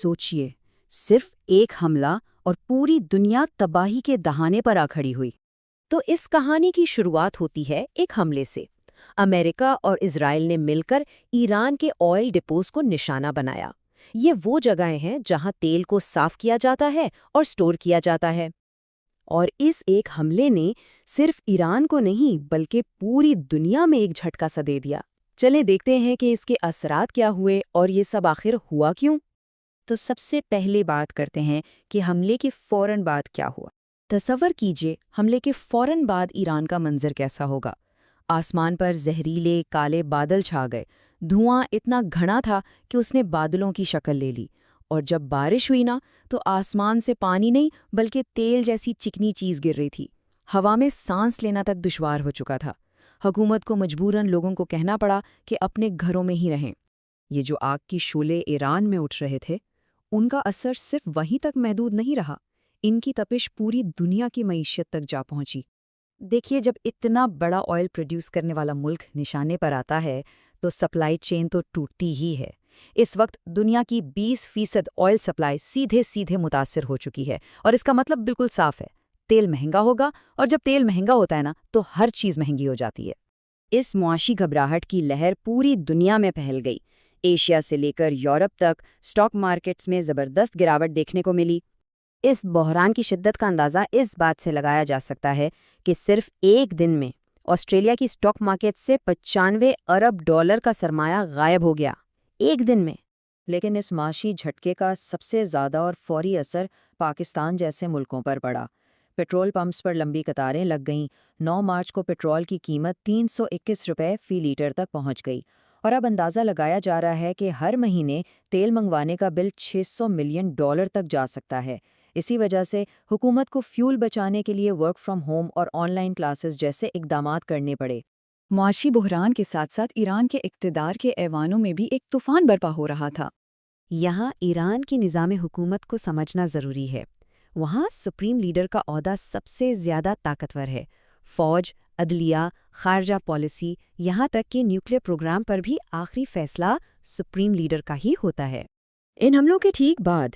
سوچئے، صرف ایک حملہ اور پوری دنیا تباہی کے دہانے پر آ کھڑی ہوئی۔ تو اس کہانی کی شروعات ہوتی ہے ایک حملے سے۔ امریکہ اور اسرائیل نے مل کر ایران کے آئل ڈپوز کو نشانہ بنایا۔ یہ وہ جگہیں ہیں جہاں تیل کو صاف کیا جاتا ہے اور سٹور کیا جاتا ہے۔ اور اس ایک حملے نے صرف ایران کو نہیں بلکہ پوری دنیا میں ایک جھٹکا سا دے دیا۔ چلیں دیکھتے ہیں کہ اس کے اثرات کیا ہوئے اور یہ سب آخر ہوا کیوں؟ تو سب سے پہلے بات کرتے ہیں کہ حملے کے فوراً بعد کیا ہوا۔ تصور کیجئے حملے کے فوراً بعد ایران کا منظر کیسا ہوگا۔ آسمان پر زہریلے کالے بادل چھا گئے، دھواں اتنا گھنا تھا کہ اس نے بادلوں کی شکل لے لی، اور جب بارش ہوئی نا تو آسمان سے پانی نہیں بلکہ تیل جیسی چکنی چیز گر رہی تھی۔ ہوا میں سانس لینا تک دشوار ہو چکا تھا۔ حکومت کو مجبوراً لوگوں کو کہنا پڑا کہ اپنے گھروں میں ہی رہیں۔ یہ جو آگ کی شعلے ایران میں اٹھ رہے تھے، ان کا اثر صرف وہیں تک محدود نہیں رہا، ان کی تپش پوری دنیا کی معیشت تک جا پہنچی۔ دیکھیے، جب اتنا بڑا آئل پروڈیوس کرنے والا ملک نشانے پر آتا ہے تو سپلائی چین تو ٹوٹتی ہی ہے۔ اس وقت دنیا کی 20% آئل سپلائی سیدھے متاثر ہو چکی ہے، اور اس کا مطلب بالکل صاف ہے، تیل مہنگا ہوگا، اور جب تیل مہنگا ہوتا ہے نا تو ہر چیز مہنگی ہو جاتی ہے۔ اس معاشی گھبراہٹ کی لہر پوری دنیا میں پھیل گئی۔ ایشیا سے لے کر یورپ تک اسٹاک مارکیٹس میں زبردست گراوٹ دیکھنے کو ملی۔ اس بحران کی شدت کا اندازہ اس بات سے لگایا جا سکتا ہے کہ صرف ایک دن میں آسٹریلیا کی اسٹاک مارکیٹ سے $95 ارب کا سرمایہ غائب ہو گیا، ایک دن میں۔ لیکن اس معاشی جھٹکے کا سب سے زیادہ اور فوری اثر پاکستان جیسے ملکوں پر پڑا۔ پیٹرول پمپس پر لمبی قطاریں لگ گئیں۔ 9 مارچ کو پیٹرول کی قیمت $321 فی لیٹر تک پہنچ گئی، اور اب اندازہ لگایا جا رہا ہے کہ ہر مہینے تیل منگوانے کا بل $600 ملین تک جا سکتا ہے۔ اسی وجہ سے حکومت کو فیول بچانے کے لیے ورک فرام ہوم اور آن لائن کلاسز جیسے اقدامات کرنے پڑے۔ معاشی بحران کے ساتھ ساتھ ایران کے اقتدار کے ایوانوں میں بھی ایک طوفان برپا ہو رہا تھا۔ یہاں ایران کی نظام حکومت کو سمجھنا ضروری ہے۔ وہاں سپریم لیڈر کا عہدہ سب سے زیادہ طاقتور ہے۔ فوج، عدلیہ، خارجہ پالیسی، یہاں تک کہ نیوکلیئر پروگرام پر بھی آخری فیصلہ سپریم لیڈر کا ہی ہوتا ہے۔ ان حملوں کے ٹھیک بعد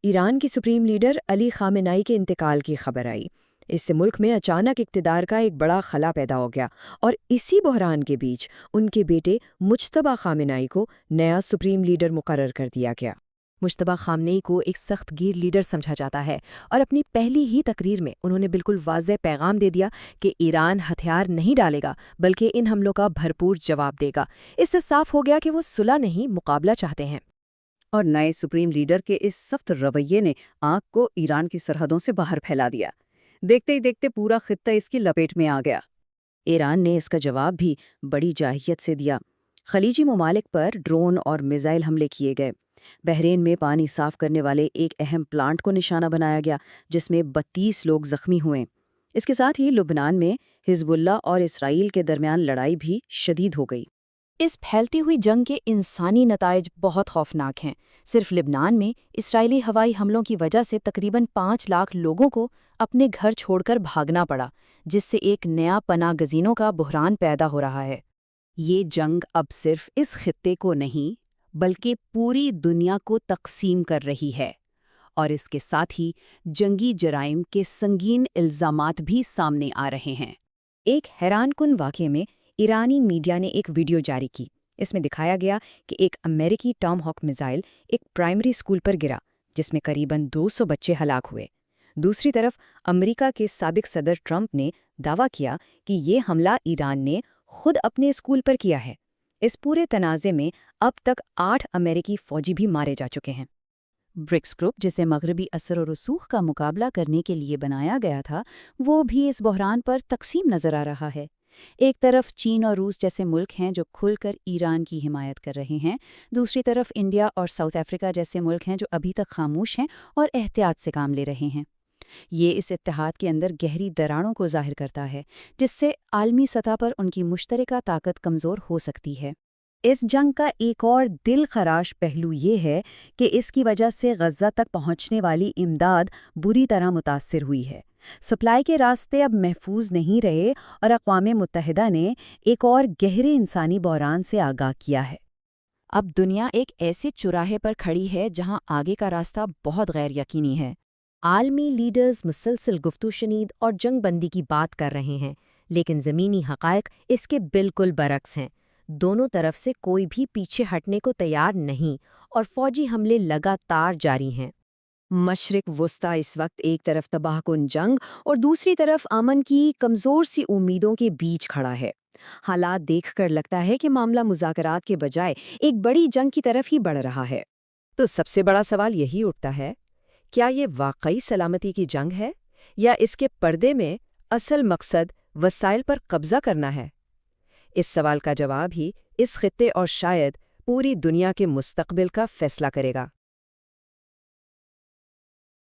ایران کی سپریم لیڈر علی خامنائی کے انتقال کی خبر آئی۔ اس سے ملک میں اچانک اقتدار کا ایک بڑا خلا پیدا ہو گیا، اور اسی بحران کے بیچ ان کے بیٹے مجتبیٰ خامنائی کو نیا سپریم لیڈر مقرر کر دیا گیا۔ مجتبیٰ خامنائی کو ایک سخت گیر لیڈر سمجھا جاتا ہے، اور اپنی پہلی ہی تقریر میں انہوں نے بالکل واضح پیغام دے دیا کہ ایران ہتھیار نہیں ڈالے گا بلکہ ان حملوں کا بھرپور جواب دے گا۔ اس سے صاف ہو گیا کہ وہ صلح نہیں، مقابلہ چاہتے ہیں۔ اور نئے سپریم لیڈر کے اس سخت رویے نے آگ کو ایران کی سرحدوں سے باہر پھیلا دیا۔ دیکھتے ہی دیکھتے پورا خطہ اس کی لپیٹ میں آ گیا۔ ایران نے اس کا جواب بھی بڑی جارحیت سے دیا۔ خلیجی ممالک پر ڈرون اور میزائل حملے کیے گئے۔ بحرین میں پانی صاف کرنے والے ایک اہم پلانٹ کو نشانہ بنایا گیا، جس میں 32 لوگ زخمی ہوئے۔ اس کے ساتھ ہی لبنان میں حزب اللہ اور اسرائیل کے درمیان لڑائی بھی شدید ہو گئی۔ اس پھیلتی ہوئی جنگ کے انسانی نتائج بہت خوفناک ہیں۔ صرف لبنان میں اسرائیلی ہوائی حملوں کی وجہ سے تقریباً 5 لاکھ لوگوں کو اپنے گھر چھوڑ کر بھاگنا پڑا، جس سے ایک نیا پناہ گزینوں کا بحران پیدا ہو رہا ہے۔ یہ جنگ اب صرف اس خطے کو نہیں بلکہ پوری دنیا کو تقسیم کر رہی ہے، اور اس کے ساتھ ہی جنگی جرائم کے سنگین الزامات بھی سامنے آ رہے ہیں۔ ایک حیران کن واقعے میں ایرانی میڈیا نے ایک ویڈیو جاری کی۔ اس میں دکھایا گیا کہ ایک امریکی ٹام ہاک میزائل ایک پرائمری اسکول پر گرا، جس میں قریباً 200 بچے ہلاک ہوئے۔ دوسری طرف امریکہ کے سابق صدر ٹرمپ نے دعویٰ کیا کہ یہ حملہ ایران نے خود اپنے اسکول پر کیا ہے۔ اس پورے تنازع میں اب تک 8 امریکی فوجی بھی مارے جا چکے ہیں۔ برکس گروپ، جسے مغربی اثر و رسوخ کا مقابلہ کرنے کے لیے بنایا گیا تھا، وہ بھی اس بحران پر تقسیم نظر آ رہا ہے۔ ایک طرف چین اور روس جیسے ملک ہیں جو کھل کر ایران کی حمایت کر رہے ہیں، دوسری طرف انڈیا اور ساؤتھ افریقہ جیسے ملک ہیں جو ابھی تک خاموش ہیں اور احتیاط سے کام لے رہے ہیں۔ یہ اس اتحاد کے اندر گہری دراڑوں کو ظاہر کرتا ہے، جس سے عالمی سطح پر ان کی مشترکہ طاقت کمزور ہو سکتی ہے۔ اس جنگ کا ایک اور دل خراش پہلو یہ ہے کہ اس کی وجہ سے غزہ تک پہنچنے والی امداد بری طرح متاثر ہوئی ہے۔ سپلائی کے راستے اب محفوظ نہیں رہے، اور اقوام متحدہ نے ایک اور گہرے انسانی بحران سے آگاہ کیا ہے۔ اب دنیا ایک ایسے چوراہے پر کھڑی ہے جہاں آگے کا راستہ بہت غیر یقینی ہے۔ عالمی لیڈرز مسلسل گفتگو شنید اور جنگ بندی کی بات کر رہے ہیں، لیکن زمینی حقائق اس کے بالکل برعکس ہیں۔ دونوں طرف سے کوئی بھی پیچھے ہٹنے کو تیار نہیں اور فوجی حملے لگاتار جاری ہیں۔ مشرق وسطی اس وقت ایک طرف تباہ کن جنگ اور دوسری طرف امن کی کمزور سی امیدوں کے بیچ کھڑا ہے۔ حالات دیکھ کر لگتا ہے کہ معاملہ مذاکرات کے بجائے ایک بڑی جنگ کی طرف ہی بڑھ رہا ہے۔ تو سب سے بڑا سوال یہی اٹھتا ہے، کیا یہ واقعی سلامتی کی جنگ ہے یا اس کے پردے میں اصل مقصد وسائل پر قبضہ کرنا ہے؟ اس سوال کا جواب ہی اس خطے اور شاید پوری دنیا کے مستقبل کا فیصلہ کرے گا۔